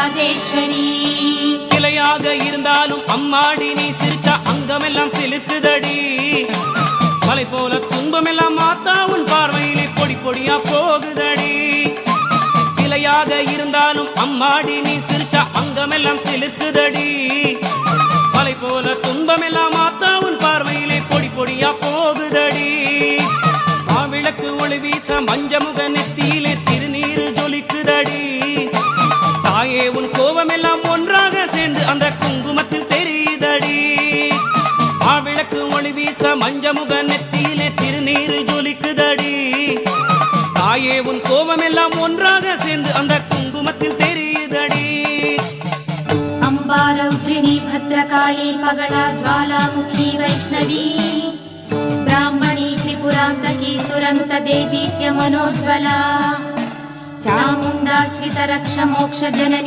ராஜராஜேஸ்வரி. சிலையாக இருந்தாலும் அம்மாடி நீ சிரிச்சா அங்கமெல்லாம் சிலுக்குதடி. மலை போல துன்பமெல்லாம் மாத்தா உன் பார்வையிலே பொடி பொடியா போகுதடி. சிலையாக இருந்தாலும் அம்மாடி நீ சிரிச்சா அங்கமெல்லாம் சிலுக்குதடி. மலை போல துன்பமெல்லாம் மாத்தா உன் பார்வையிலே பொடி பொடியா போகுதடி. மாவிளக்கு ஒளி வீச மஞ்சமுக நெத்தியிலே திருநீரு ஜொலிக்குதடி. தாயே உன் கோபமெல்லாம் ஒன்றாக சேர்ந்து அந்த குங்குமத்தில் தெரியுதடி. மாவிளக்கு ஒளி வீச மஞ்சமுக நெத்தியிலே திருநீரு ஜொலிக்குதடி. தாயே உன் கோபமெல்லாம் ஒன்றாக சேர்ந்து அந்த குங்குமத்தில் தெரியுதடி. அம்பா ரௌத்ரிணி பத்ரகாளி பகளா ஜ்வாலாமுகி வைஷ்ணவி ब्राह्मणी त्रिपुरान्तकी सुरनुतदे दीप्य मनोज्वला चामुण्डा श्रितरक्ष मोक्ष जननी